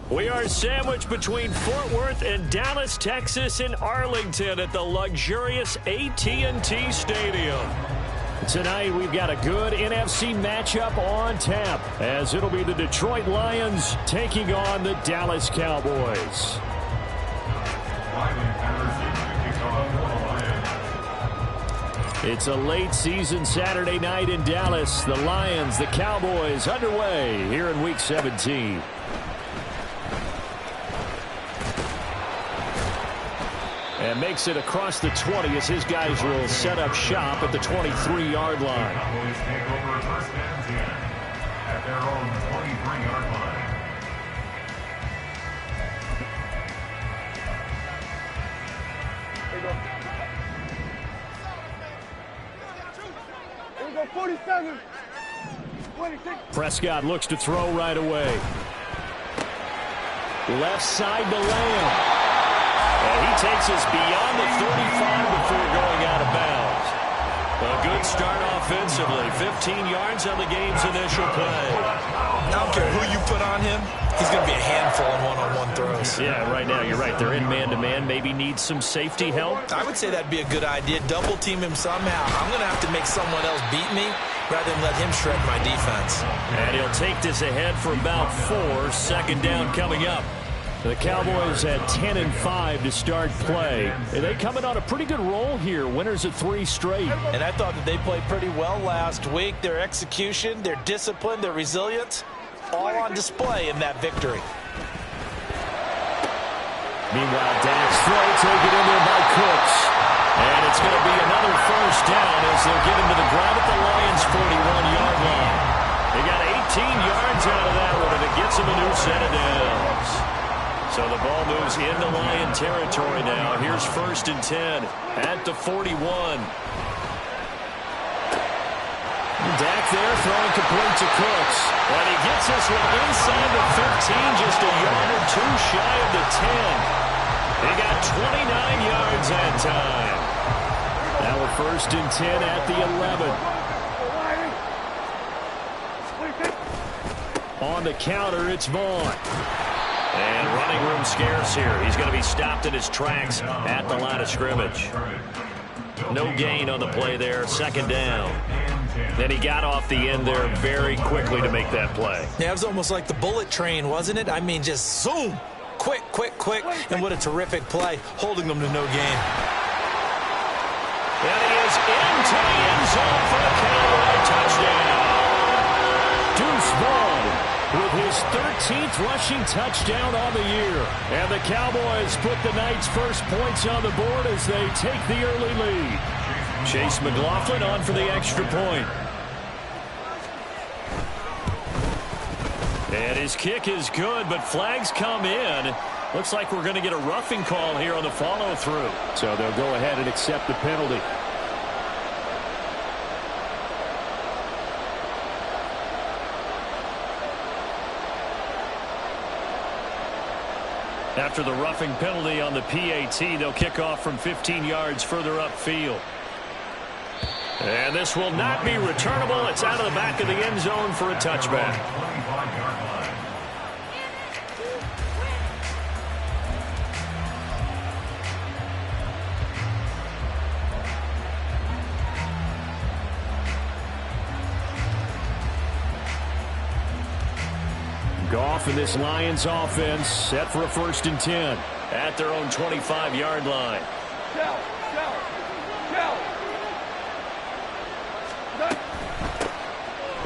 We are sandwiched between Fort Worth and Dallas, Texas, and Arlington at the luxurious AT&T Stadium. Tonight, we've got a good NFC matchup on tap, as it'll be the Detroit Lions taking on the Dallas Cowboys. It's a late season Saturday night in Dallas. The Lions, the Cowboys underway here in Week 17. And makes it across the 20 as his guys will set up shop at the 23-yard line. Cowboys take over first and 10 at their own 23-yard line. Here we go, 47. 26. Prescott looks to throw right away. Left side to Lamb. And he takes us beyond the 35 before going out of bounds. A good start offensively. 15 yards on the game's initial play. I don't care who you put on him. He's going to be a handful in one-on-one throws. Yeah, right now, you're right. They're in man-to-man. Maybe need some safety help. I would say that'd be a good idea. Double team him somehow. I'm going to have to make someone else beat me rather than let him shred my defense. And he'll take this ahead for about 4. Second down coming up. The Cowboys at 10-5 to start play. And they coming on a pretty good roll here. Winners of 3 straight. And I thought that they played pretty well last week. Their execution, their discipline, their resilience, all on display in that victory. Meanwhile, Dak's throw taken in there by Cooks. And it's going to be another first down as they'll get him to the ground at the Lions' 41-yard line. They got 18 yards out of that one, and it gets him a new set of downs. So the ball moves into Lion territory now. Here's first and 10 at the 41. Dak there throwing complete to Cooks. And he gets this one inside the 15, just a yard or 2 shy of the 10. He got 29 yards that time. Now we're first and 10 at the 11. On the counter, it's Vaughn. And running room scarce here. He's going to be stopped in his tracks at the line of scrimmage. No gain on the play there. Second down. Then he got off the end there very quickly to make that play. Yeah, it was almost like the bullet train, wasn't it? I mean, just zoom. Quick, quick, quick. And what a terrific play, holding them to no gain. And he is into the end zone for the Cowboy touchdown. Deuce Vaughn with his 13th rushing touchdown on the year. And the Cowboys put the night's first points on the board as they take the early lead. Chase McLaughlin on for the extra point. And his kick is good, but flags come in. Looks like we're going to get a roughing call here on the follow-through. So they'll go ahead and accept the penalty. After the roughing penalty on the PAT, they'll kick off from 15 yards further upfield. And this will not be returnable. It's out of the back of the end zone for a touchback. Goff and this Lions offense set for a first and 10 at their own 25-yard line.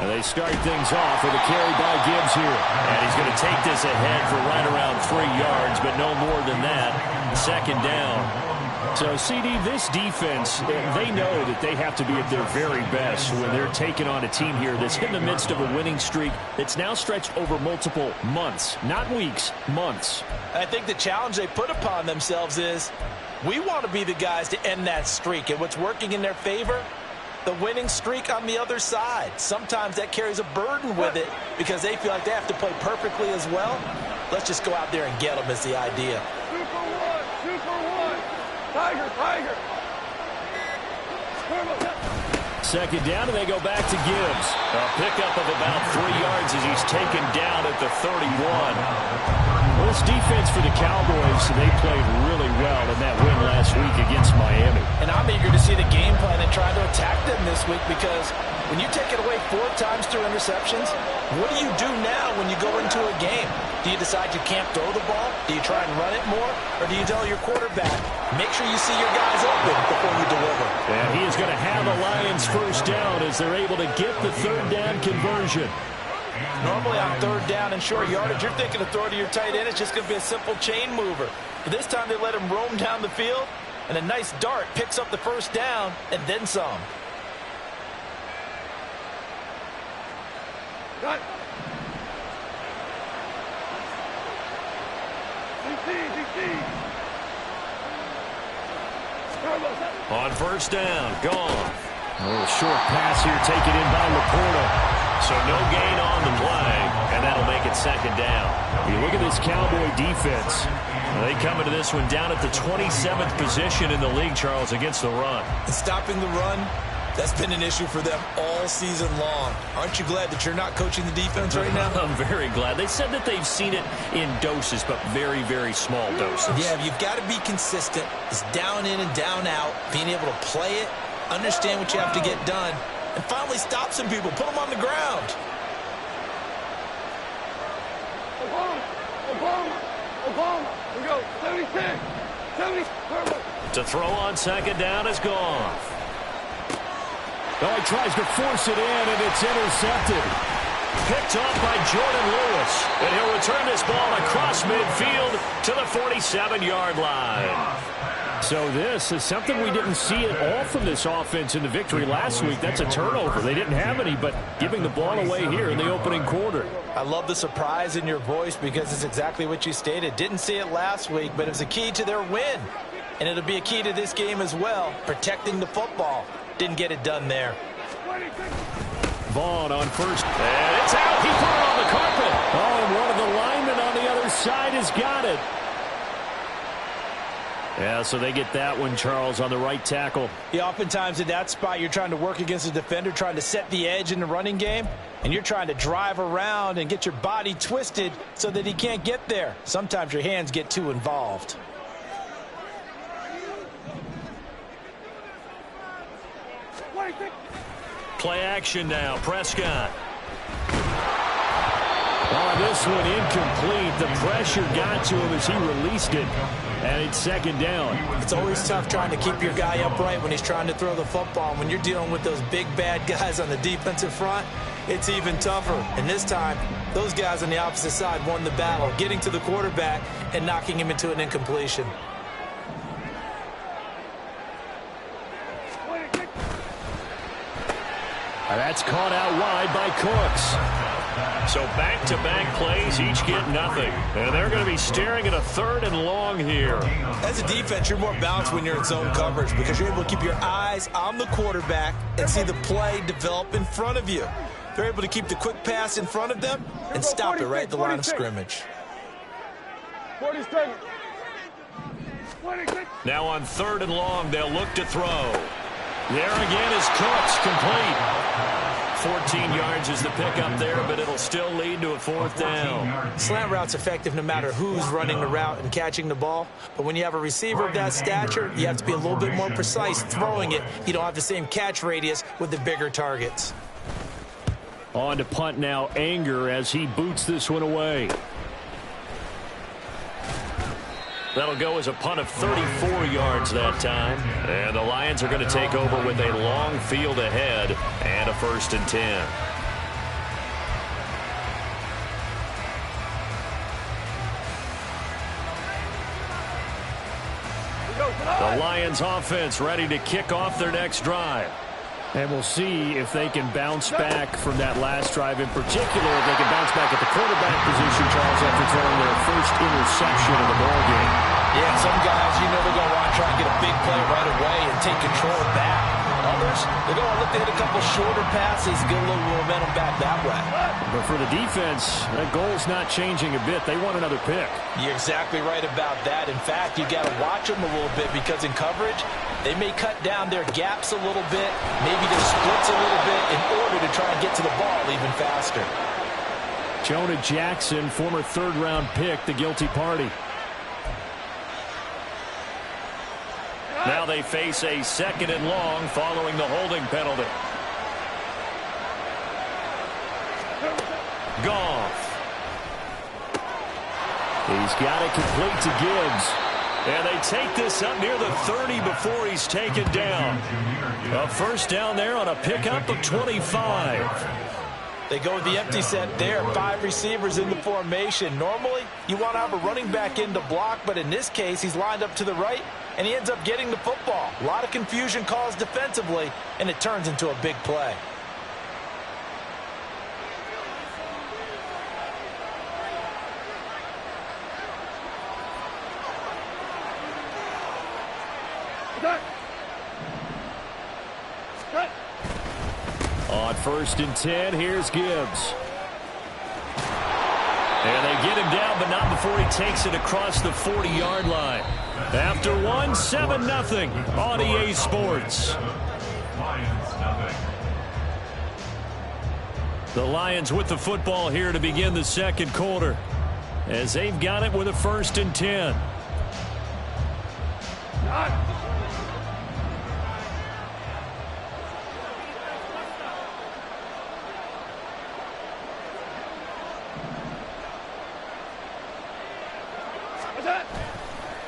And they start things off with a carry by Gibbs here. And he's going to take this ahead for right around 3 yards, but no more than that. Second down. So, CD, this defense, they know that they have to be at their very best when they're taking on a team here that's in the midst of a winning streak that's now stretched over multiple months, not weeks, months. I think the challenge they put upon themselves is we want to be the guys to end that streak. And what's working in their favor? The winning streak on the other side. Sometimes that carries a burden with it because they feel like they have to play perfectly as well. Let's just go out there and get them is the idea. 2 for 1. 2 for 1. Tiger, Tiger. Second down, and they go back to Gibbs. A pickup of about 3 yards as he's taken down at the 31. Well, this defense for the Cowboys, they played really well in that win last week against Miami. And I'm eager to see the game plan and try to attack them this week, because when you take it away 4 times through interceptions, what do you do now when you go into a game? Do you decide you can't throw the ball? Do you try and run it more? Or do you tell your quarterback, make sure you see your guys open before you deliver? And he is going to have the Lions first down as they're able to get the third down conversion. Normally on third down and short yardage, you're thinking to throw to your tight end. It's just going to be a simple chain mover. But this time they let him roam down the field, and a nice dart picks up the first down and then some. Cut. On first down, gone. A little short pass here taken in by Laporta. So no gain on the play, and that'll make it second down. You look at this Cowboy defense. They come into this one down at the 27th position in the league, Charles, against the run. Stopping the run, that's been an issue for them all season long. Aren't you glad that you're not coaching the defense right now? I'm very glad. They said that they've seen it in doses, but very, very small doses. Yeah, you've got to be consistent. It's down in and down out, being able to play it, understand what you have to get done, and finally stop some people, put them on the ground. Obama. We go. 76. 70. To throw on second down is gone. Oh, he tries to force it in, and it's intercepted. Picked up by Jordan Lewis. And he'll return this ball across midfield to the 47-yard line. So this is something we didn't see at all from this offense in the victory last week. That's a turnover. They didn't have any, but giving the ball away here in the opening quarter. I love the surprise in your voice, because it's exactly what you stated. Didn't see it last week, but it was a key to their win. And it'll be a key to this game as well, protecting the football. Didn't get it done there. Vaughn on first. And it's out. He put it on the carpet. Oh, and one of the linemen on the other side has got it. Yeah, so they get that one, Charles, on the right tackle. Yeah, oftentimes in that spot, you're trying to work against a defender, trying to set the edge in the running game, and you're trying to drive around and get your body twisted so that he can't get there. Sometimes your hands get too involved. Play action now. Prescott. Oh, this one incomplete. The pressure got to him as he released it. And it's second down. It's always tough trying to keep your guy upright when he's trying to throw the football. When you're dealing with those big, bad guys on the defensive front, it's even tougher. And this time, those guys on the opposite side won the battle, getting to the quarterback and knocking him into an incompletion. That's caught out wide by Cooks. So back-to-back plays, each get nothing. And they're going to be staring at a third and long here. As a defense, you're more balanced when you're in zone coverage, because you're able to keep your eyes on the quarterback and see the play develop in front of you. They're able to keep the quick pass in front of them and stop it right at the line of scrimmage. 47. Now on third and long, they'll look to throw. There again is Cooks, complete. 14 yards is the pickup there, but it'll still lead to a fourth down. Slant route's effective no matter who's running the route and catching the ball. But when you have a receiver of that stature, you have to be a little bit more precise throwing it. You don't have the same catch radius with the bigger targets. On to punt now, Anger, as he boots this one away. That'll go as a punt of 34 yards that time. And the Lions are going to take over with a long field ahead and a 1st and 10. The Lions offense ready to kick off their next drive. And we'll see if they can bounce back from that last drive in particular. If they can bounce back at the quarterback position, Charles, after throwing their first interception of the ballgame. Yeah, some guys, you know they're going to want to try and get a big play right away and take control back. Others, they're going to look to hit a couple shorter passes, get a little momentum back that way. But for the defense, that goal's not changing a bit. They want another pick. You're exactly right about that. In fact, you got to watch them a little bit, because in coverage, they may cut down their gaps a little bit, maybe their splits a little bit, in order to try and get to the ball even faster. Jonah Jackson, former third-round pick, the guilty party. Now they face a 2nd and long following the holding penalty. Goff. He's got it complete to Gibbs. And they take this up near the 30 before he's taken down. A first down there on a pickup of 25. They go with the empty set there. 5 receivers in the formation. Normally, you want to have a running back in to block, but in this case, he's lined up to the right, and he ends up getting the football. A lot of confusion caused defensively, and it turns into a big play. On 1st and 10, here's Gibbs. And they get him down, but not before he takes it across the 40-yard line. After one, 7-0 on EA Sports. The Lions with the football here to begin the 2nd quarter, as they've got it with a 1st and 10.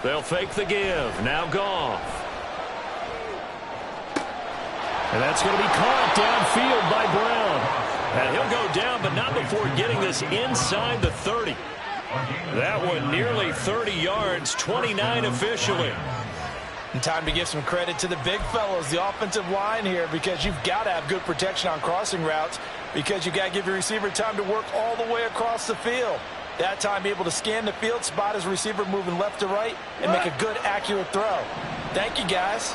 They'll fake the give. Now Goff. And that's going to be caught downfield by Brown. And he'll go down, but not before getting this inside the 30. That one nearly 30 yards, 29 officially. And time to give some credit to the big fellows, the offensive line here, because you've got to have good protection on crossing routes, because you've got to give your receiver time to work all the way across the field. That time, be able to scan the field, spot his receiver moving left to right, and make a good, accurate throw. Thank you, guys.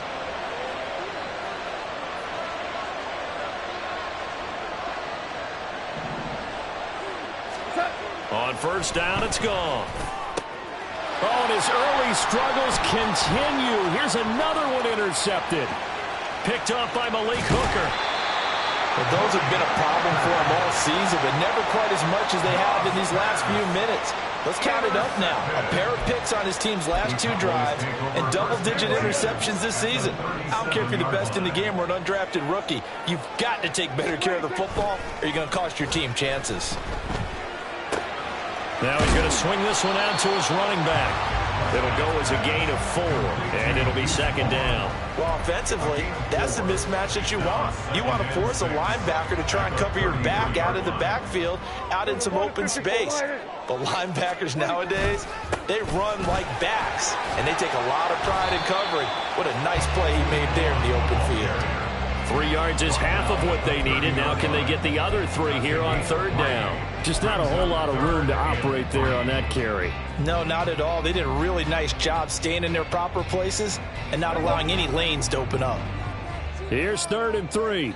On 1st down, it's gone. Oh, and his early struggles continue. Here's another one intercepted. Picked off by Malik Hooker. Well, those have been a problem for him all season, but never quite as much as they have in these last few minutes. Let's count it up now. A pair of picks on his team's last 2 drives and double-digit interceptions this season. I don't care if you're the best in the game or an undrafted rookie. You've got to take better care of the football or you're going to cost your team chances. Now he's going to swing this one out to his running back. It'll go as a gain of 4, and it'll be 2nd down. Well, offensively, that's the mismatch that you want. You want to force a linebacker to try and cover your back out of the backfield, out in some open space. But linebackers nowadays, they run like backs, and they take a lot of pride in covering. What a nice play he made there in the open field. 3 yards is half of what they needed. Now can they get the other 3 here on 3rd down? Just not a whole lot of room to operate there on that carry. No, not at all. They did a really nice job staying in their proper places and not allowing any lanes to open up. Here's 3rd and 3.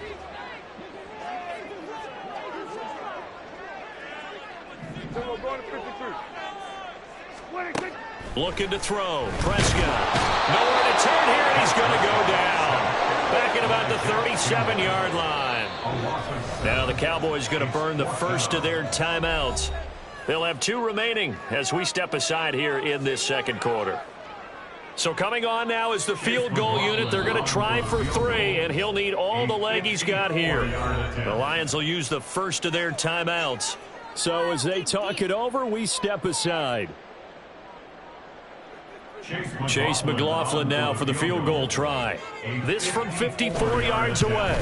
Looking to throw. Prescott. Nowhere to turn here, and he's going to go down. Back at about the 37-yard line. Now the Cowboys going to burn the first of their timeouts. They'll have 2 remaining as we step aside here in this 2nd quarter. So coming on now is the field goal unit. They're going to try for 3, and he'll need all the leg he's got here. The Lions will use the first of their timeouts. So as they talk it over, we step aside. Chase McLaughlin now for the field goal try. This from 54 yards away.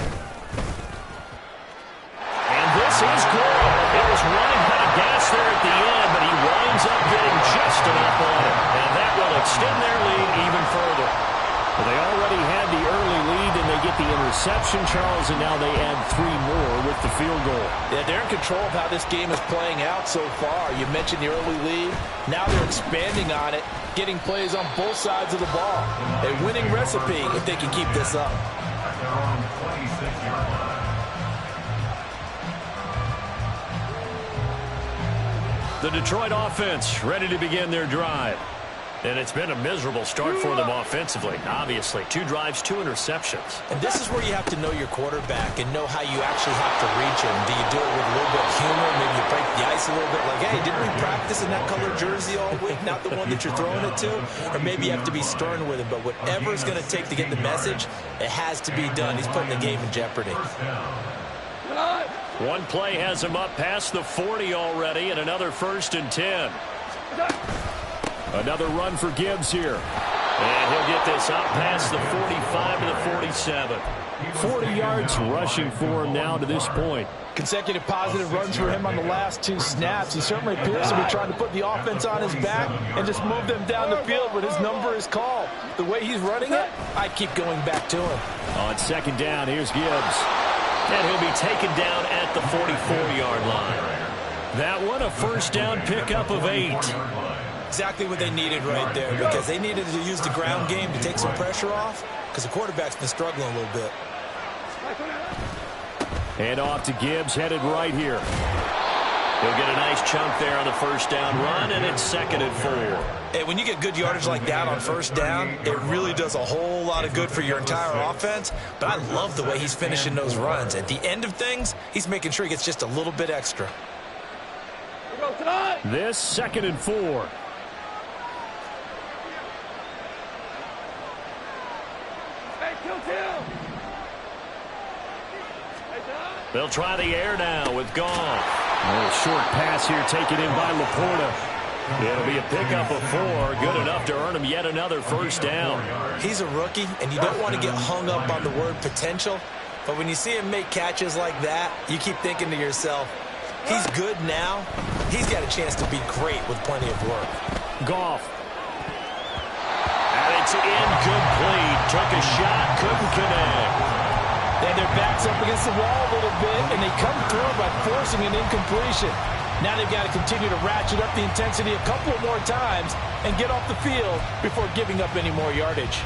And this is good. It was running out of gas there at the end, but he winds up getting just enough on it. And that will extend their lead even further. Well, they already had the early lead, and they get the interception, Charles, and now they add 3 more with the field goal. Yeah, they're in control of how this game is playing out so far. You mentioned the early lead. Now they're expanding on it, getting plays on both sides of the ball. A winning recipe if they can keep this up. At their own 26-yard line. The Detroit offense ready to begin their drive. And it's been a miserable start for them offensively, obviously. 2 drives, 2 interceptions. And this is where you have to know your quarterback and know how you actually have to reach him. Do you do it with a little bit of humor? Maybe you break the ice a little bit like, hey, didn't we practice in that colored jersey all week? Not the one that you're throwing it to? Or maybe you have to be stern with him. But whatever it's going to take to get the message, it has to be done. He's putting the game in jeopardy. One play has him up past the 40 already, and another 1st and 10. Another run for Gibbs here. And he'll get this up past the 45 to the 47. 40 yards rushing for him now to this point. Consecutive positive runs for him on the last 2 snaps. He certainly appears to be trying to put the offense on his back and just move them down the field when his number is called. The way he's running it, I keep going back to him. On 2nd down, here's Gibbs. And he'll be taken down at the 44-yard line. That one, a 1st down pickup of 8. Exactly what they needed right there, because they needed to use the ground game to take some pressure off, because the quarterback's been struggling a little bit. And off to Gibbs, headed right here. He'll get a nice chunk there on the 1st down run, and it's 2nd and 4. Hey, when you get good yardage like that on 1st down, it really does a whole lot of good for your entire offense. But I love the way he's finishing those runs. At the end of things, he's making sure he gets just a little bit extra. This 2nd and 4. They'll try the air now with Goff. A little short pass here taken in by Laporta. It'll be a pickup of 4, good enough to earn him yet another 1st down. He's a rookie, and you don't want to get hung up on the word potential. But when you see him make catches like that, you keep thinking to yourself, he's good now. He's got a chance to be great with plenty of work. Goff. And it's incomplete. Took a shot, couldn't connect. And their back's up against the wall a little bit, and they come through by forcing an incompletion. Now they've got to continue to ratchet up the intensity a couple more times and get off the field before giving up any more yardage.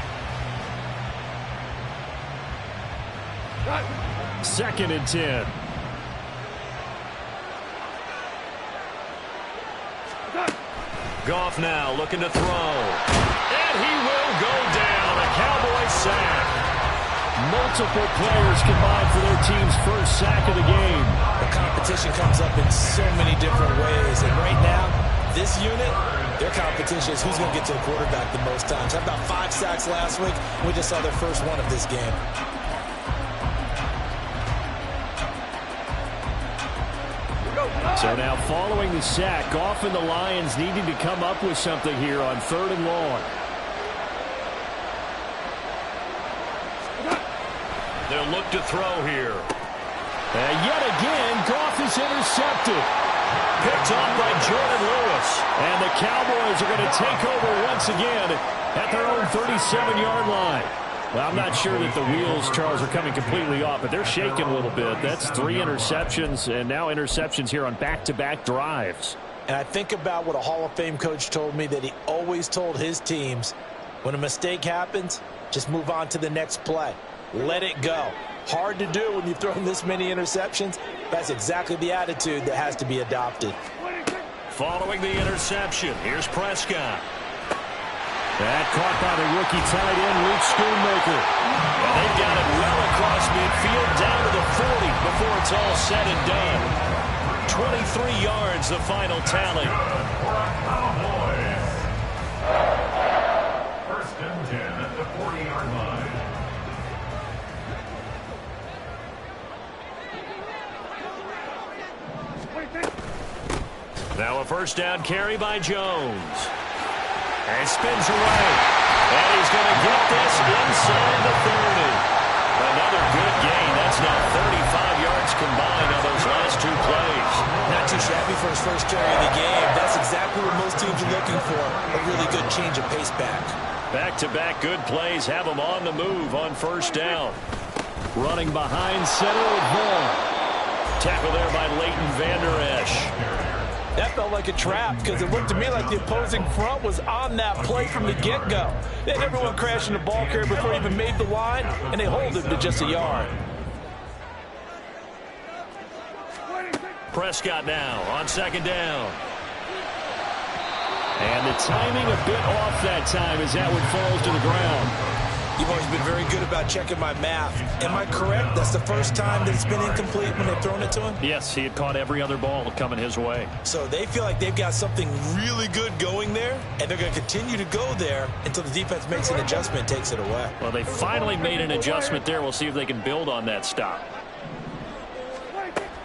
2nd and 10. Goff now looking to throw. And he will go down. A Cowboy sack. Multiple players combined for their team's 1st sack of the game. The competition comes up in so many different ways. And right now, this unit, their competition is who's going to get to the quarterback the most times. How about 5 sacks last week? We just saw their first one of this game. So now following the sack, Goff and the Lions needing to come up with something here on 3rd and long. They'll look to throw here. And yet again, Goff is intercepted. Picked off by Jordan Lewis. And the Cowboys are going to take over once again at their own 37-yard line. Well, I'm not sure that the wheels, Charles, are coming completely off, but they're shaking a little bit. That's 3 interceptions, and now interceptions here on back-to-back drives. And I think about what a Hall of Fame coach told me, that he always told his teams, when a mistake happens, just move on to the next play. Let it go. Hard to do when you've thrown this many interceptions. That's exactly the attitude that has to be adopted. Following the interception, here's Prescott. That caught by the rookie tight end, Luke Schoonmaker. And they've got it well across midfield, down to the 40 before it's all said and done. 23 yards, the final tally. 1st and 10 at the 40-yard line. Now a 1st down carry by Jones. And spins away. And he's going to get this inside the 30. Another good gain. That's now 35 yards combined on those last 2 plays. Not too shabby for his first carry of the game. That's exactly what most teams are looking for. A really good change of pace back. Back-to-back good plays have him on the move on 1st down. Running behind center with Vaughn. Tackle there by Leighton Vander Esch. That felt like a trap because it looked to me like the opposing front was on that play from the get-go. They had everyone crashing the ball carrier before he even made the line, and they hold him to just a yard. Prescott now on 2nd down. And the timing a bit off that time as that one falls to the ground. You've always been very good about checking my math. Am I correct? That's the first time that it's been incomplete when they've thrown it to him? Yes, he had caught every other ball coming his way. So they feel like they've got something really good going there, and they're going to continue to go there until the defense makes an adjustment and takes it away. Well, they finally made an adjustment there. We'll see if they can build on that stop.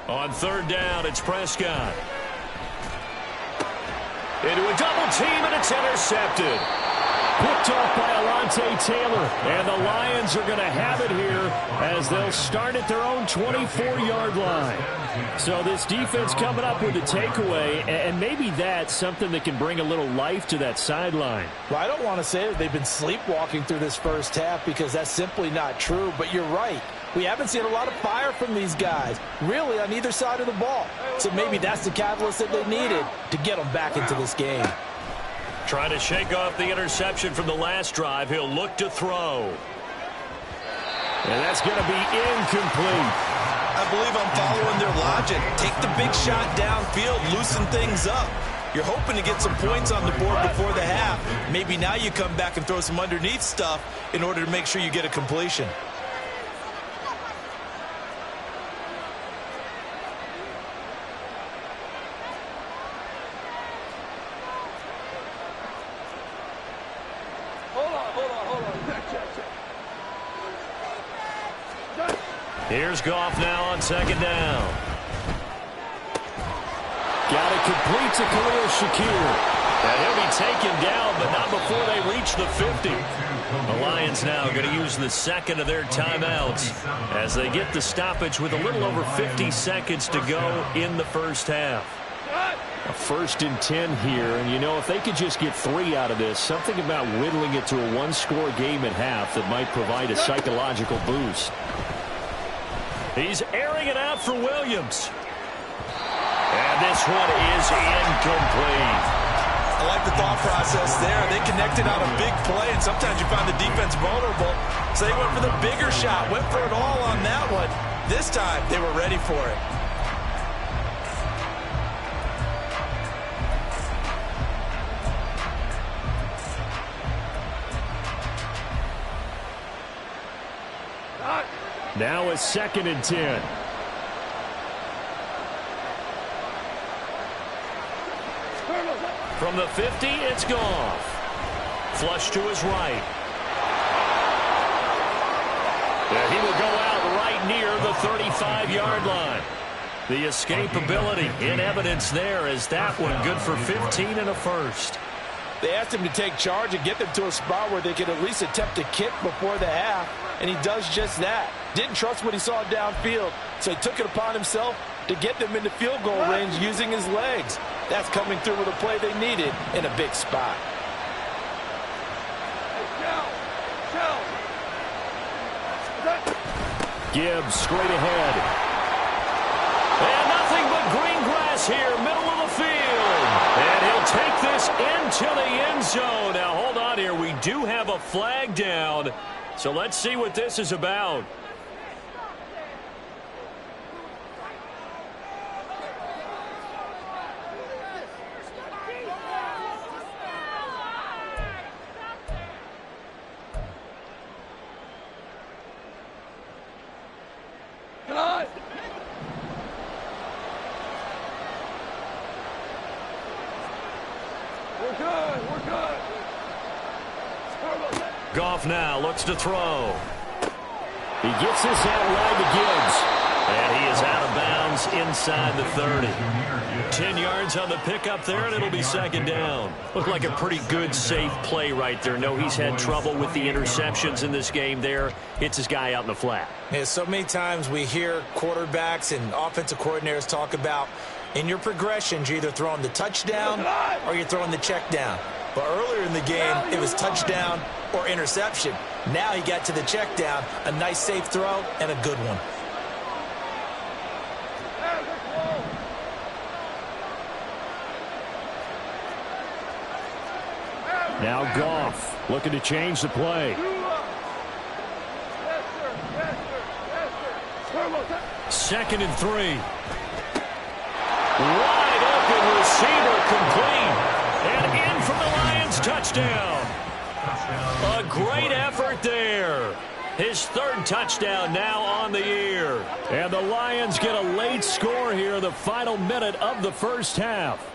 On third down, it's Prescott. Into a double team, and it's intercepted. Picked off by Alontae Taylor. And the Lions are going to have it here as they'll start at their own 24-yard line. So this defense coming up with a takeaway, and maybe that's something that can bring a little life to that sideline. Well, I don't want to say that they've been sleepwalking through this first half because that's simply not true, but you're right. We haven't seen a lot of fire from these guys, really, on either side of the ball. So maybe that's the catalyst that they needed to get them back into this game. Trying to shake off the interception from the last drive. He'll look to throw. And that's going to be incomplete. I believe I'm following their logic. Take the big shot downfield, loosen things up. You're hoping to get some points on the board before the half. Maybe now you come back and throw some underneath stuff in order to make sure you get a completion. Here's Goff now on second down. Got it complete to Khalil Shakir. And he'll be taken down, but not before they reach the 50. The Lions now going to use the second of their timeouts as they get the stoppage with a little over 50 seconds to go in the first half. A 1st and 10 here, and you know, if they could just get 3 out of this, something about whittling it to a one-score game at half that might provide a psychological boost. He's airing it out for Williams. And this one is incomplete. I like the thought process there. They connected on a big play, and sometimes you find the defense vulnerable. So they went for the bigger shot, went for it all on that one. This time, they were ready for it. Now a 2nd and 10. From the 50, it's Goff. Flush to his right. And he will go out right near the 35-yard line. The escapability in evidence there as that one good for 15 and a first. They asked him to take charge and get them to a spot where they could at least attempt a kick before the half, and he does just that. Didn't trust what he saw downfield, so he took it upon himself to get them into field goal range using his legs. That's coming through with a play they needed in a big spot. Gibbs straight ahead. And nothing but green grass here, middle of the field. And he'll take this into the end zone. Now, hold on here. We do have a flag down. So let's see what this is about. Goff now looks to throw. He gets this out wide to Gibbs. And he is out of bounds inside the 30. 10 yards on the pickup there, and it'll be 2nd down. Looked like a pretty good, safe play right there. No, he's had trouble with the interceptions in this game there. Hits his guy out in the flat. Yeah, so many times we hear quarterbacks and offensive coordinators talk about in your progressions, you're either throwing the touchdown or you're throwing the check down. But earlier in the game, it was touchdown or interception. Now he got to the check down, a nice safe throw, and a good one. Now Goff looking to change the play. 2nd and 3. Wide open receiver complete. And in for touchdown. A great effort there. His third touchdown now on the year. And the Lions get a late score here, the final minute of the first half.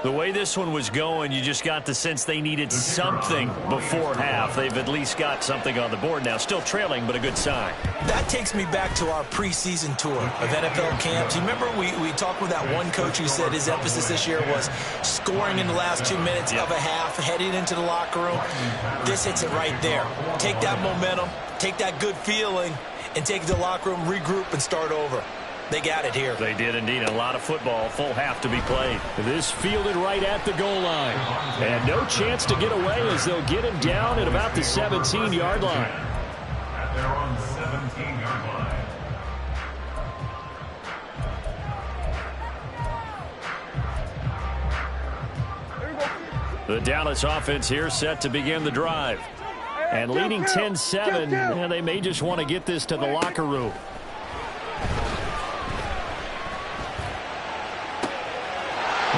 The way this one was going, you just got the sense they needed something before half. They've at least got something on the board now. Still trailing, but a good sign. That takes me back to our preseason tour of NFL camps. You remember we talked with that one coach who said his emphasis this year was scoring in the last 2 minutes of a half, heading into the locker room. This hits it right there. Take that momentum, take that good feeling, and take it to the locker room, regroup, and start over. They got it here. They did indeed. A lot of football, full half to be played. This fielded right at the goal line. And no chance to get away as they'll get him down at about the 17-yard line. At their own 17-yard line. The Dallas offense here set to begin the drive. And leading 10-7, and they may just want to get this to the locker room.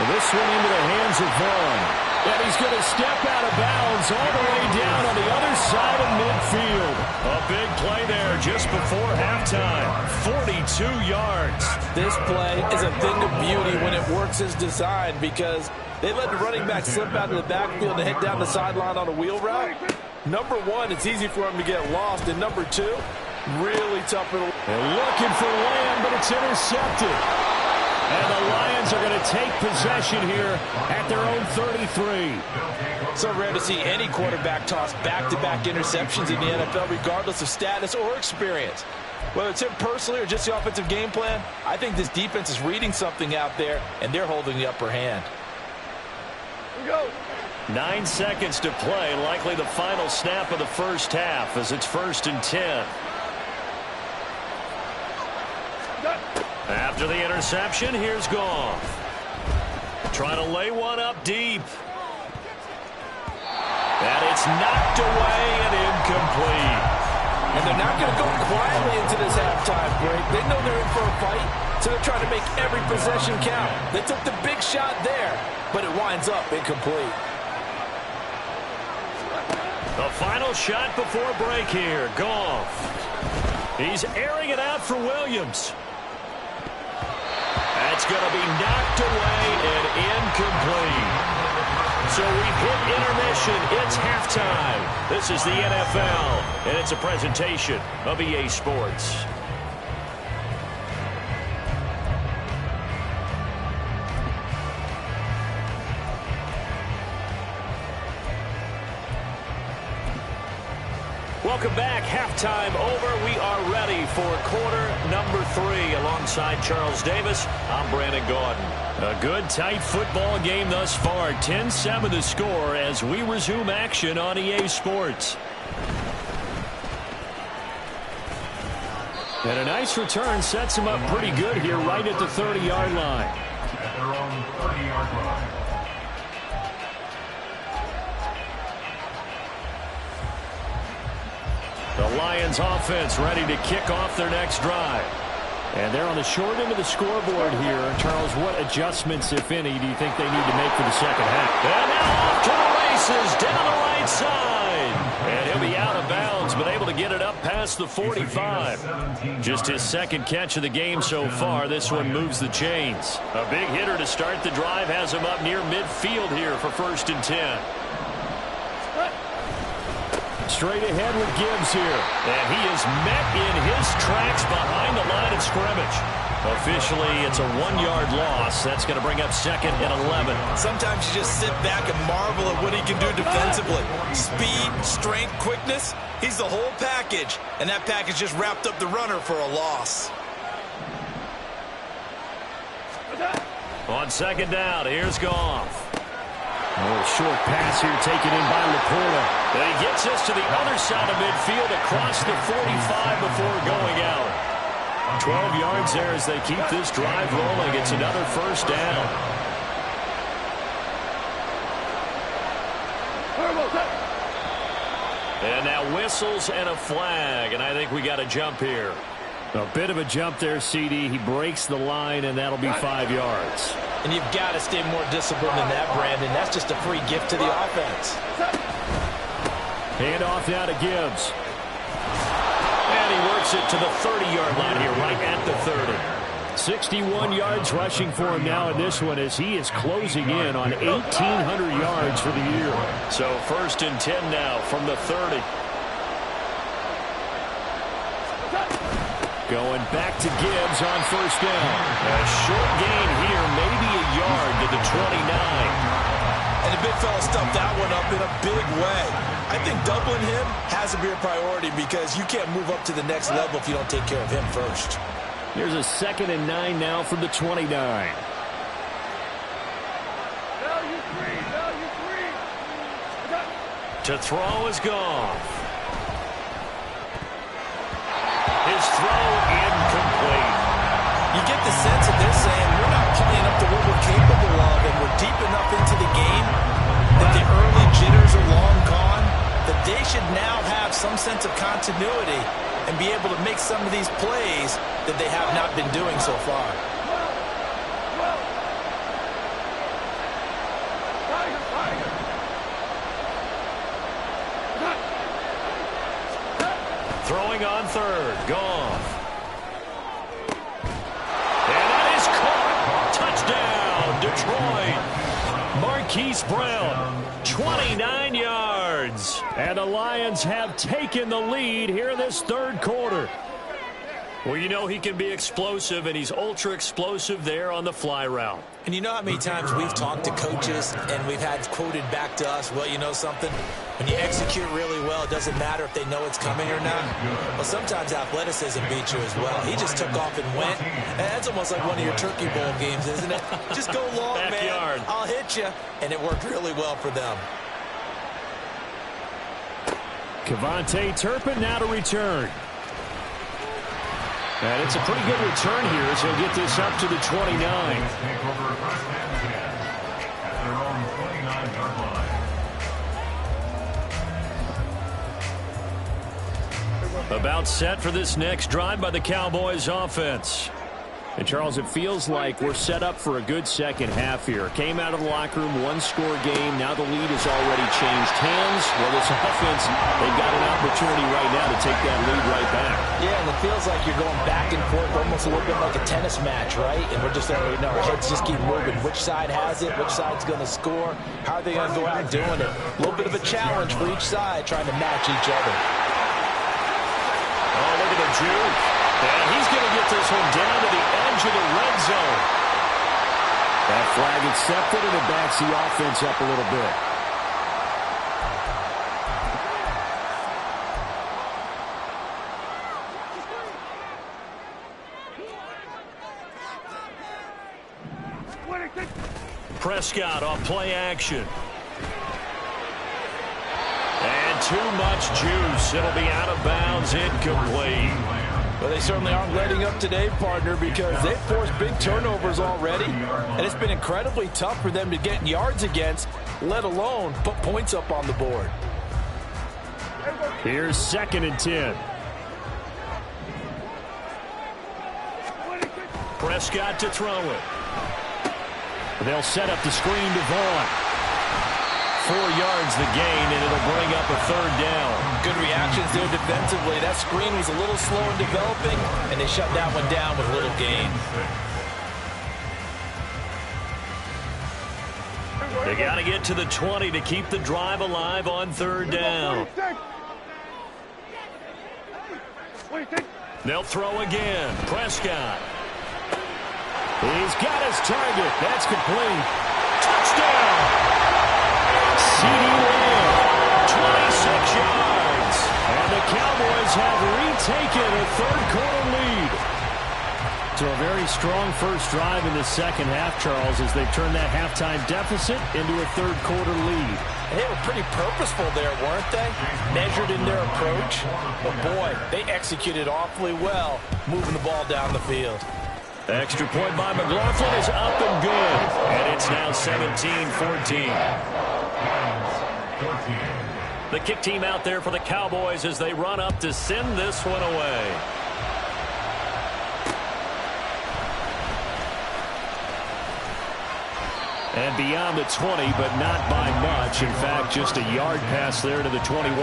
This one into the hands of Vaughn. And he's going to step out of bounds all the way down on the other side of midfield. A big play there just before halftime. 42 yards. This play is a thing of beauty when it works as designed because they let the running back slip out of the backfield and head down the sideline on a wheel route. Number one, it's easy for him to get lost. And number two, really tough. They're looking for Lamb, but it's intercepted. And the Lions are going to take possession here at their own 33. So rare to see any quarterback toss back-to-back interceptions in the NFL, regardless of status or experience. Whether it's him personally or just the offensive game plan, I think this defense is reading something out there, and they're holding the upper hand. Here we go. 9 seconds to play, likely the final snap of the first half as it's 1st and 10. After the interception, here's Goff. Trying to lay one up deep. And it's knocked away and incomplete. And they're not going to go quietly into this halftime break. They know they're in for a fight, so they're trying to make every possession count. They took the big shot there, but it winds up incomplete. The final shot before break here. Goff. He's airing it out for Williams. That's going to be knocked away and incomplete. So we've hit intermission. It's halftime. This is the NFL, and it's a presentation of EA Sports. Welcome back. Halftime over. We are ready for quarter number 3. Alongside Charles Davis, I'm Brandon Gaudin. A good, tight football game thus far. 10-7 the score as we resume action on EA Sports. And a nice return sets him up pretty good here right at the 30-yard line. At their own 30-yard line. The Lions offense ready to kick off their next drive. And they're on the short end of the scoreboard here. Charles, what adjustments, if any, do you think they need to make for the second half? And now off to the races down the right side. And he'll be out of bounds, but able to get it up past the 45. Just his second catch of the game so far. This one moves the chains. A big hitter to start the drive has him up near midfield here for 1st and 10. Straight ahead with Gibbs here. And he is met in his tracks behind the line of scrimmage. Officially, it's a 1-yard loss. That's going to bring up 2nd and 11. Sometimes you just sit back and marvel at what he can do defensively. Speed, strength, quickness. He's the whole package. And that package just wrapped up the runner for a loss. On 2nd down, here's Goff. A little short pass here taken in by Laporta. And he gets us to the other side of midfield across the 45 before going out. 12 yards there as they keep this drive rolling. It's another 1st down. And now whistles and a flag, and I think we got a jump here. A bit of a jump there, CD. He breaks the line, and that'll be 5 yards. And you've got to stay more disciplined than that, Brandon. That's just a free gift to the offense. Hand off now to Gibbs. And he works it to the 30-yard line here, right at the 30. 61 yards rushing for him now in this one as he is closing in on 1,800 yards for the year. So 1st and 10 now from the 30. Going back to Gibbs on 1st down. A short gain here, maybe a yard to the 29. And the big fella stuffed that one up in a big way. I think doubling him has to be a priority because you can't move up to the next level if you don't take care of him first. Here's a 2nd and 9 now from the 29. Value three. To throw is Goff. His throw incomplete. You get the sense that they're saying we're not playing up to what we're capable of, and we're deep enough into the game that the early jitters are long gone, that they should now have some sense of continuity and be able to make some of these plays that they have not been doing so far. Throwing on 3rd, Goff. And that is caught. Touchdown, Detroit. Marquise Brown, 29 yards. And the Lions have taken the lead here in this 3rd quarter. Well, you know he can be explosive, and he's ultra-explosive there on the fly route. And you know how many times we've talked to coaches and we've had quoted back to us, well, you know something? When you execute really well, it doesn't matter if they know it's coming or not. Well, sometimes athleticism beats you as well. He just took off and went. And that's almost like one of your Turkey Bowl games, isn't it? Just go long, Backyard. man. I'll hit you. And it worked really well for them. Kevontae Turpin now to return. And it's a pretty good return here as he'll get this up to the 29. Take over 1st and 10 at their own 29-yard line. About set for this next drive by the Cowboys offense. And, Charles, it feels like we're set up for a good second half here. Came out of the locker room, one-score game. Now the lead has already changed hands. Well, this offense, they've got an opportunity right now to take that lead right back. Yeah, and it feels like you're going back and forth almost a little bit like a tennis match, right? And we're just already know our heads just keep moving. Which side has it? Which side's going to score? How are they going to go out doing it? A little bit of a challenge for each side trying to match each other. Oh, look at the juke. And he's going to get this one down to the edge of the red zone. That flag accepted, and it backs the offense up a little bit. Prescott off play action. And too much juice. It'll be out of bounds, incomplete. Well, they certainly aren't letting up today, partner, because they've forced big turnovers already, and it's been incredibly tough for them to get yards against, let alone put points up on the board. Here's 2nd and 10. Prescott to throw it. They'll set up the screen to Vaughn. 4 yards the gain, and it'll bring up a 3rd down. Good reactions there defensively. That screen was a little slow in developing, and they shut that one down with little gain. They got to get to the 20 to keep the drive alive on 3rd down. They'll throw again. Prescott. He's got his target. That's complete. Touchdown! C.D. Lamb, 26 yards. And the Cowboys have retaken a 3rd quarter lead. So a very strong first drive in the second half, Charles, as they've turned that halftime deficit into a 3rd quarter lead. And they were pretty purposeful there, weren't they? Measured in their approach. But, boy, they executed awfully well, moving the ball down the field. Extra point by McLaughlin is up and good. And it's now 17-14. The kick team out there for the Cowboys as they run up to send this one away. And beyond the 20, but not by much. In fact, just a yard pass there to the 21.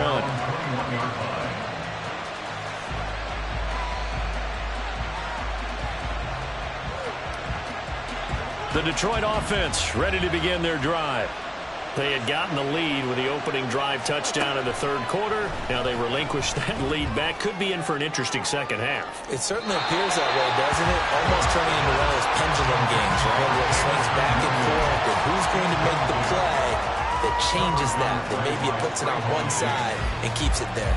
The Detroit offense ready to begin their drive. They had gotten the lead with the opening drive touchdown in the third quarter. Now they relinquished that lead back. Could be in for an interesting second half. It certainly appears that way, doesn't it? Almost turning into one of those pendulum games, right? Where it swings back and forth. And who's going to make the play that changes that? That maybe it puts it on one side and keeps it there.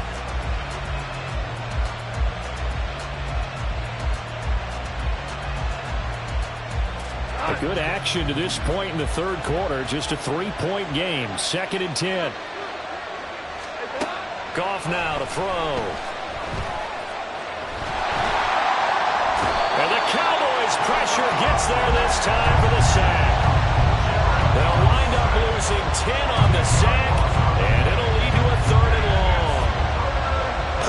A good action to this point in the third quarter. Just a 3-point game. 2nd and 10. Goff now to throw. And the Cowboys' pressure gets there this time for the sack. They'll wind up losing 10 on the sack, and it'll lead to a 3rd and long.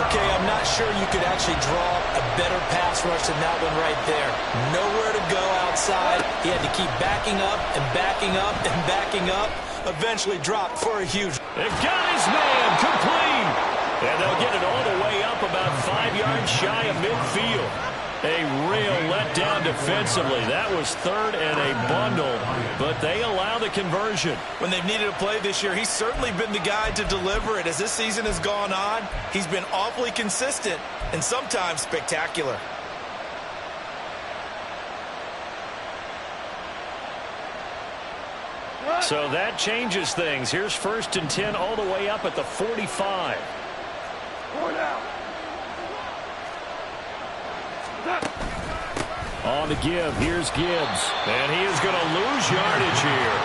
Okay, I'm not sure you could actually draw a better pass rush than that one right there. Nowhere to go outside. He had to keep backing up and backing up and backing up. Eventually dropped for a huge. They got his man complete. And they'll get it all the way up about 5 yards shy of midfield. A real letdown defensively. That was 3rd and a bundle, but they allow the conversion. When they've needed a play this year, he's certainly been the guy to deliver it. As this season has gone on, he's been awfully consistent and sometimes spectacular. So that changes things. Here's 1st and 10 all the way up at the 45. 4 down. On the give, here's Gibbs. And he is going to lose yardage here.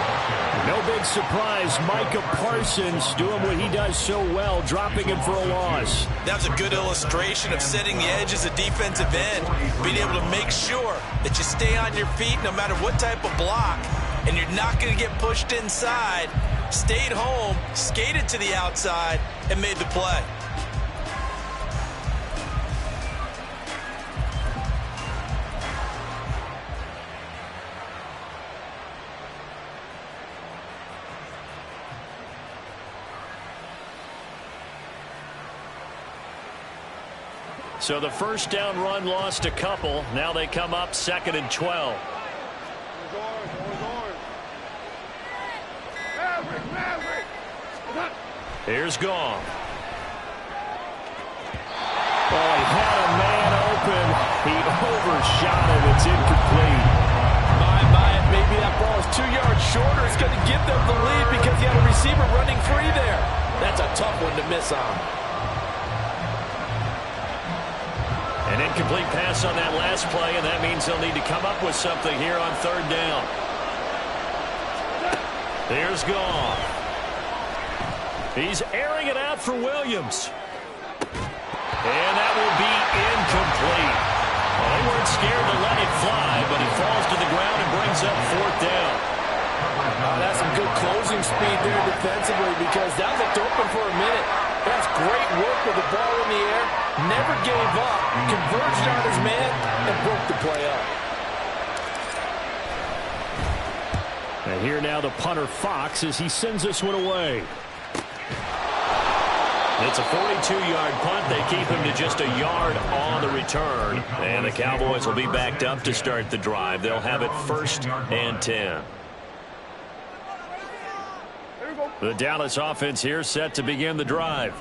No big surprise, Micah Parsons doing what he does so well, dropping him for a loss. That was a good illustration of setting the edge as a defensive end, being able to make sure that you stay on your feet no matter what type of block, and you're not going to get pushed inside. Stayed home, skated to the outside, and made the play. So the first down run lost a couple. Now they come up 2nd and 12. Here's Goff. Oh, he had a man open. He overshot him. It's incomplete. Maybe that ball is 2 yards shorter. It's going to give them the lead because he had a receiver running free there. That's a tough one to miss on. An incomplete pass on that last play, and that means they'll need to come up with something here on 3rd down. There's Goff. He's airing it out for Williams. And that will be incomplete. Well, they weren't scared to let it fly, but it falls to the ground and brings up 4th down. That's some good closing speed there defensively because that looked open for a minute. That's great work with the ball in the air. Never gave up. Converged on his man and broke the play up. And here now the punter Fox as he sends this one away. It's a 42-yard punt. They keep him to just a yard on the return. And the Cowboys will be backed up to start the drive. They'll have it 1st and 10. The Dallas offense here set to begin the drive.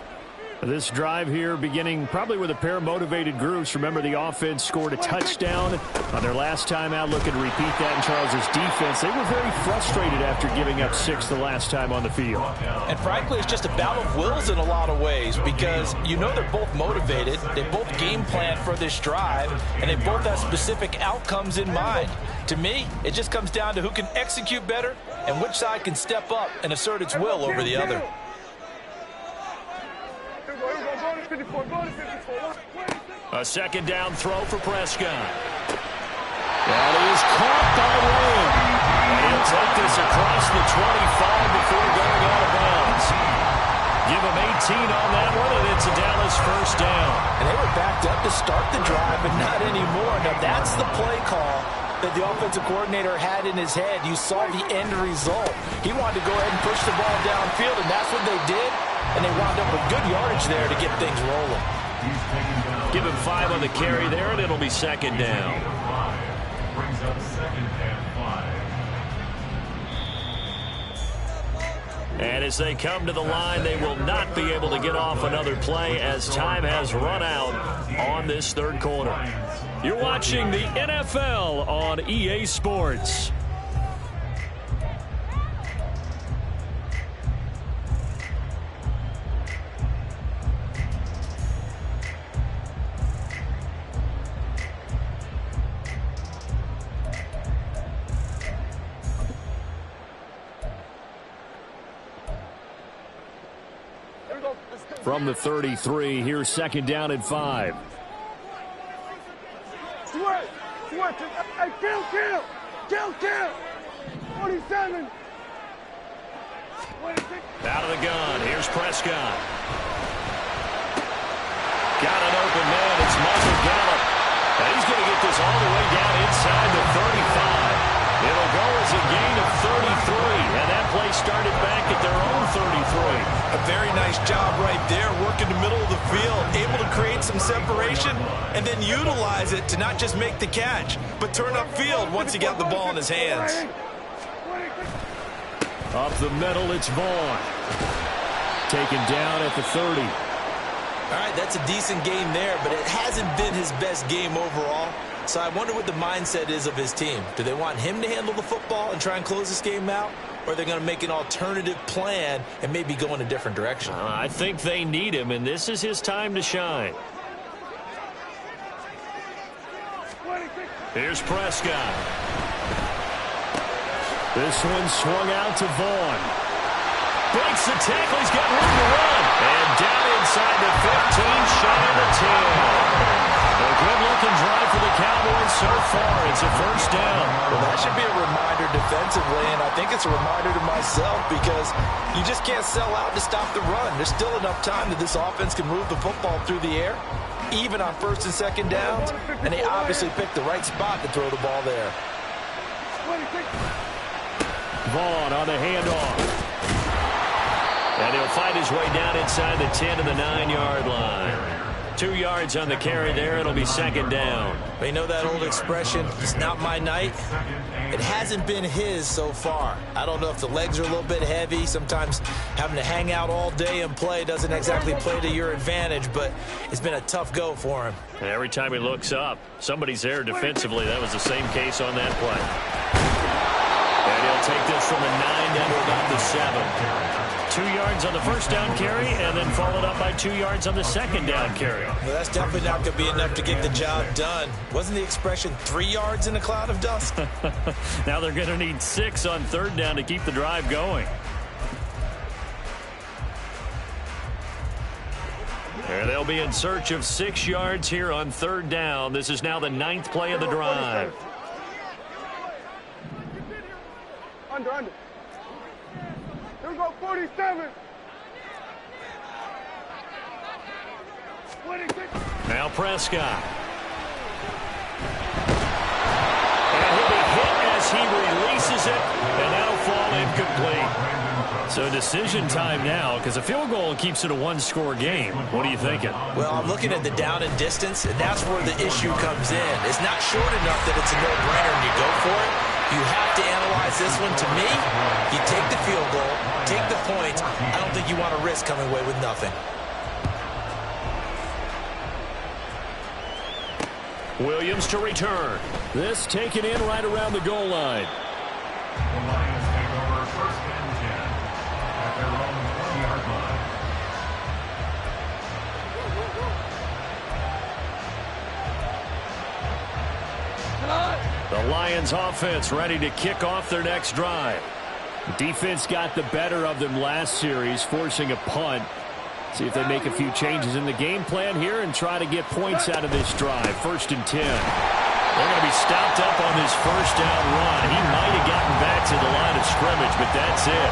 This drive here beginning probably with a pair of motivated groups. Remember, the offense scored a touchdown on their last time out. Looking to repeat that in Charles's defense. They were very frustrated after giving up 6 the last time on the field. And frankly, it's just a battle of wills in a lot of ways because you know they're both motivated. They both game plan for this drive, and they both have specific outcomes in mind. To me, it just comes down to who can execute better and which side can step up and assert its will over the other. A 2nd down throw for Prescott. That is caught by Lamb. And he'll take this across the 25 before going out of bounds. Give him 18 on that one, and it's a Dallas 1st down. And they were backed up to start the drive, but not anymore. Now that's the play call that the offensive coordinator had in his head. You saw the end result. He wanted to go ahead and push the ball downfield, and that's what they did. And they wound up with good yardage there to get things rolling. Give him 5 on the carry there, and it'll be second down. Brings up second and 5. And as they come to the line, they will not be able to get off another play as time has run out on this third quarter. You're watching the NFL on EA Sports. From the 33, here's second down and 5. Switch! Hey, kill! 47! Out of the gun, here's Prescott. Got an open man, it's Michael Gallup. And he's going to get this all the way down inside the 35. It'll go as a gain of 33, and that play started back at their own 33. A very nice job right there, working the middle of the field, able to create some separation, and then utilize it to not just make the catch, but turn upfield once he got the ball in his hands. Up the middle, it's Vaughn. Taken down at the 30. All right, that's a decent game there, but it hasn't been his best game overall. So I wonder what the mindset is of his team. Do they want him to handle the football and try and close this game out? Or are they going to make an alternative plan and maybe go in a different direction? I think they need him, and this is his time to shine. Here's Prescott. This one swung out to Vaughn. Breaks the tackle. He's got room to run. And down inside the 15, shy of the 10. A good-looking drive for the Cowboys so far. It's a first down. Well, that should be a reminder defensively, and I think it's a reminder to myself because you just can't sell out to stop the run. There's still enough time that this offense can move the football through the air, even on first and second downs, and they obviously picked the right spot to throw the ball there. Vaughn on the handoff. And he'll fight his way down inside the 10 to the 9-yard line. 2 yards on the carry there. It'll be second down. But you know that old expression, it's not my night? It hasn't been his so far. I don't know if the legs are a little bit heavy. Sometimes having to hang out all day and play doesn't exactly play to your advantage, but it's been a tough go for him. And every time he looks up, somebody's there defensively. That was the same case on that play. And he'll take this from the 9 down to about the 7. 2 yards on the first down carry, and then followed up by 2 yards on the second down carry. Well, that's definitely not going to be enough to get the job done. Wasn't the expression 3 yards in a cloud of dust? Now they're going to need 6 on third down to keep the drive going. And they'll be in search of 6 yards here on third down. This is now the 9th play of the drive. Under. Here we go, 47. 26. Now Prescott. And he'll be hit as he releases it, and that'll fall incomplete. So decision time now, because a field goal keeps it a one-score game. What are you thinking? Well, I'm looking at the down and distance, and that's where the issue comes in. It's not short enough that it's a no-brainer and you go for it. You have to analyze this one. To me, you take the field goal, take the points. I don't think you want to risk coming away with nothing. Williams to return. This taken in right around the goal line. The Lions take over first and 10 at their own 20-yard line. The Lions offense ready to kick off their next drive. Defense got the better of them last series, forcing a punt. See if they make a few changes in the game plan here and try to get points out of this drive. First and 10. They're going to be stopped up on this first down run. He might have gotten back to the line of scrimmage, but that's it.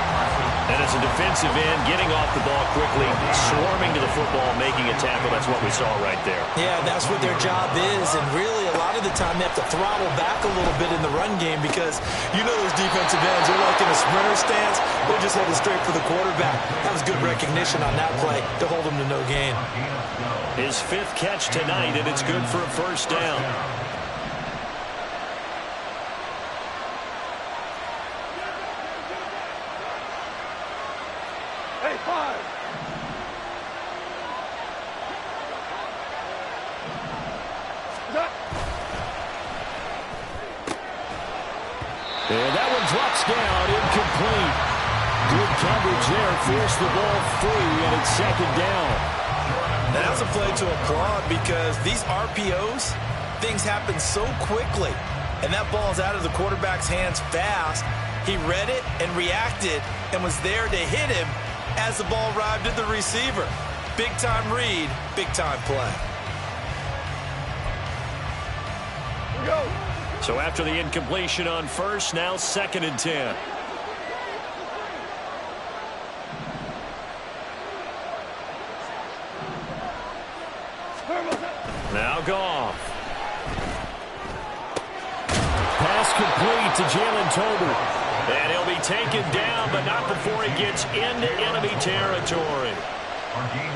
And as a defensive end, getting off the ball quickly, swarming to the football, making a tackle, that's what we saw right there. Yeah, that's what their job is, and really a lot of the time they have to throttle back a little bit in the run game because you know those defensive ends, they're like in a sprinter stance, they're just headed straight for the quarterback. That was good recognition on that play to hold them to no gain. His 5th catch tonight, and it's good for a first down. Hey, 5. And that one drops down, incomplete. Good coverage there, forced the ball free, and it's 2nd down. And that's a play to applaud because these RPOs, things happen so quickly. And that ball's out of the quarterback's hands fast. He read it and reacted and was there to hit him as the ball arrived at the receiver. Big-time read, big-time play. Go. So after the incompletion on first, now 2nd and 10. Now Goff. Pass complete to Jalen Tolbert. And he'll be taken down, but not before he gets into enemy territory.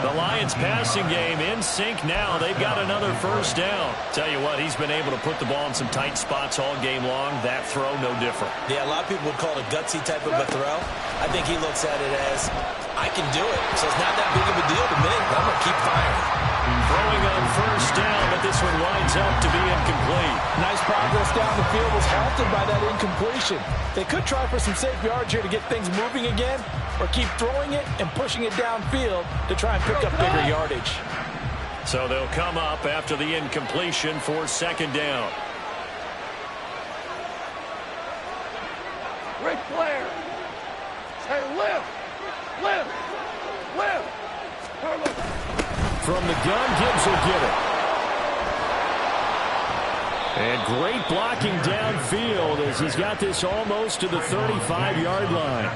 The Lions passing game in sync now. They've got another first down. Tell you what, he's been able to put the ball in some tight spots all game long. That throw, no different. Yeah, a lot of people would call it a gutsy type of a throw. I think he looks at it as, I can do it, so it's not that big of a deal to me. I'm going to keep firing. Throwing on first down, but this one winds up to be incomplete. Nice progress down the field was halted by that incompletion. They could try for some safe yards here to get things moving again, or keep throwing it and pushing it downfield to try and pick up bigger yardage. So they'll come up after the incompletion for 2nd down. Ric Flair. Hey, lift. Lift. Lift. From the gun, Gibbs will get it. And great blocking downfield as he's got this almost to the 35-yard line.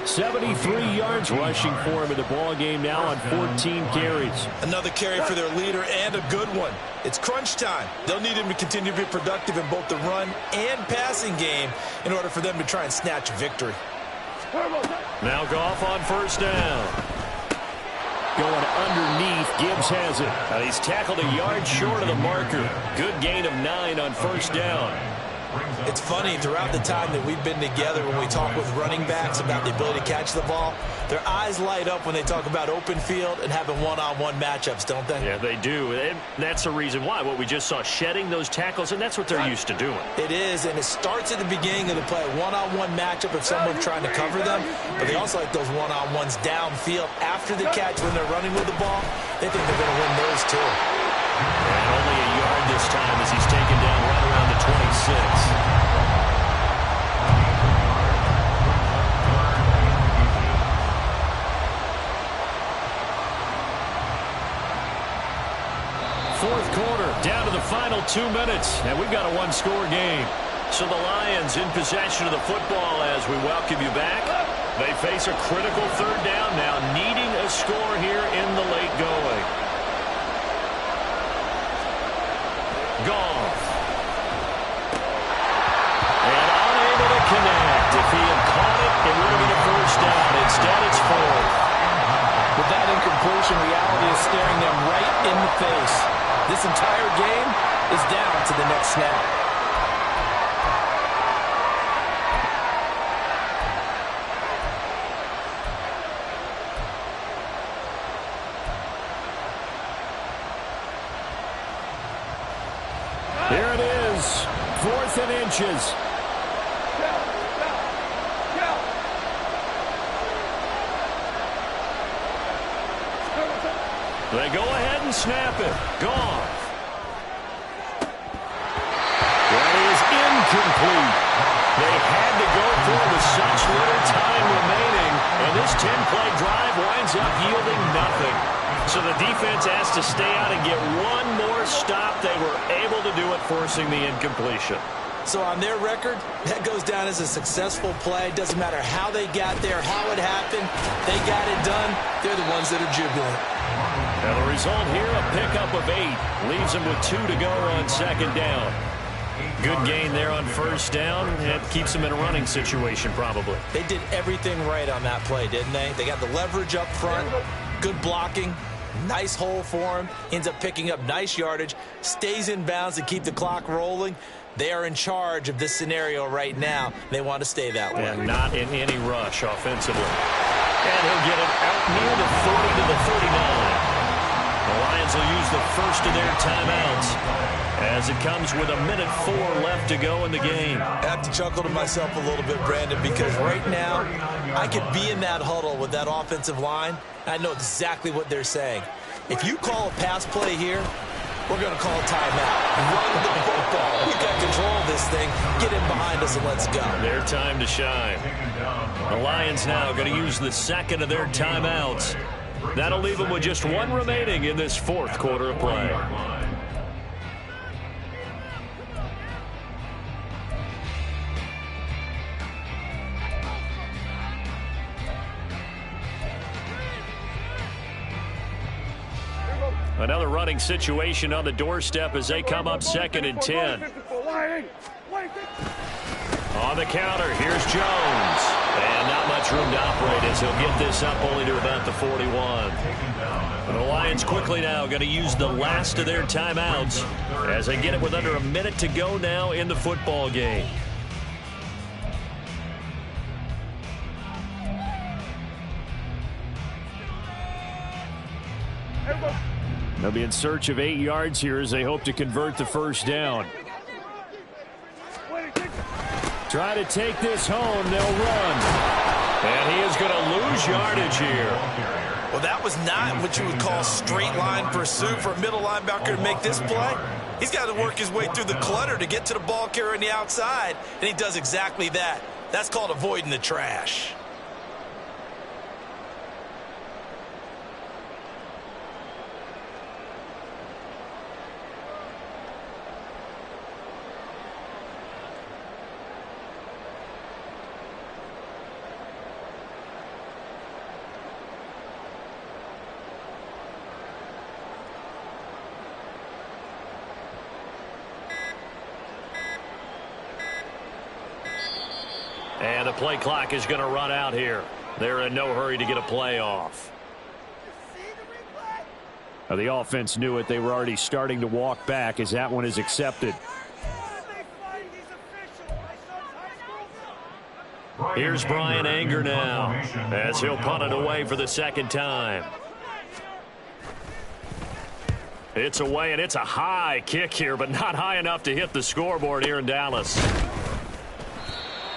73 yards rushing for him in the ball game now on 14 carries. Another carry for their leader and a good one. It's crunch time. They'll need him to continue to be productive in both the run and passing game in order for them to try and snatch victory. Now Goff on first down. Going underneath, Gibbs has it. He's tackled a yard short of the marker. Good gain of 9 on first down. It's funny, throughout the time that we've been together, when we talk with running backs about the ability to catch the ball, their eyes light up when they talk about open field and having one-on-one matchups, don't they? Yeah, they do. And that's the reason why. What we just saw, shedding those tackles, and that's what they're used to doing. It is, and it starts at the beginning of the play. One-on-one matchup if someone's trying to cover them, but they also like those one-on-ones downfield after the catch when they're running with the ball. They think they're going to win those too. And only a yard this time as he's taken down right around the 26. Fourth quarter, down to the final 2 minutes, and we've got a one-score game. So the Lions in possession of the football as we welcome you back. They face a critical third down now, needing a score here in the late going. Goff. And unable to connect. If he had caught it, it would have been a first down. Instead, it's 4th. With that incompletion, reality is staring them right in the face. This entire game is down to the next snap. Here it is, 4th and inches. They go ahead and snap it. Goff. That is incomplete. They had to go for it with such little time remaining, and this 10-play drive winds up yielding nothing. So the defense has to stay out and get one more stop. They were able to do it, forcing the incompletion. So on their record, that goes down as a successful play. Doesn't matter how they got there, how it happened. They got it done. They're the ones that are jubilant. And the result here, a pickup of 8. Leaves them with 2 to go on second down. Good gain there on first down. It keeps them in a running situation probably. They did everything right on that play, didn't they? They got the leverage up front, good blocking, nice hole for him, ends up picking up nice yardage, stays in bounds to keep the clock rolling. They are in charge of this scenario right now. They want to stay that way. And not in any rush offensively. And he'll get it out near the 40 to the 39. The Lions will use the first of their timeouts as it comes with 1:04 left to go in the game. I have to chuckle to myself a little bit, Brandon, because right now I could be in that huddle with that offensive line. I know exactly what they're saying. If you call a pass play here, we're going to call a timeout. Run the football. We've got control of this thing. Get in behind us and let's go. Their time to shine. The Lions now going to use the second of their timeouts. That'll leave them with just 1 remaining in this fourth quarter of play. Another running situation on the doorstep as they come up 2nd and 10. On the counter, here's Jones. And not much room to operate as he'll get this up only to about the 41. The Lions quickly now going to use the last of their timeouts as they get it with under 1 minute to go now in the football game. They'll be in search of 8 yards here as they hope to convert the first down. Try to take this home. They'll run. And he is going to lose yardage here. Well, that was not what you would call straight line pursuit for a middle linebacker to make this play. He's got to work his way through the clutter to get to the ball carrier on the outside, and he does exactly that. That's called avoiding the trash. And the play clock is going to run out here. They're in no hurry to get a play off. Now, the offense knew it. They were already starting to walk back as that one is accepted. Here's Brian Anger now as he'll punt it away for the second time. It's away, and it's a high kick here, but not high enough to hit the scoreboard here in Dallas.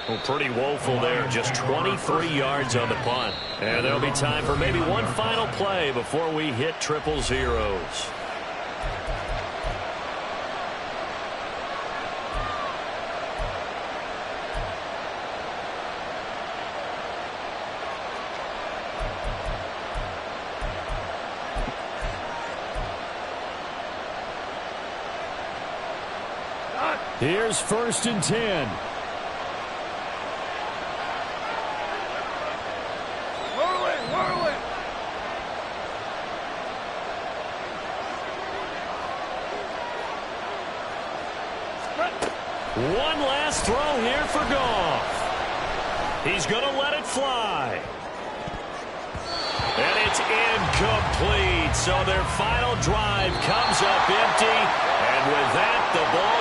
Well, pretty woeful there. Just 23 yards on the punt. And there'll be time for maybe one final play before we hit triple zeros. Here's 1st and 10. One last throw here for Goff. He's going to let it fly. And it's incomplete. So their final drive comes up empty. And with that, the ball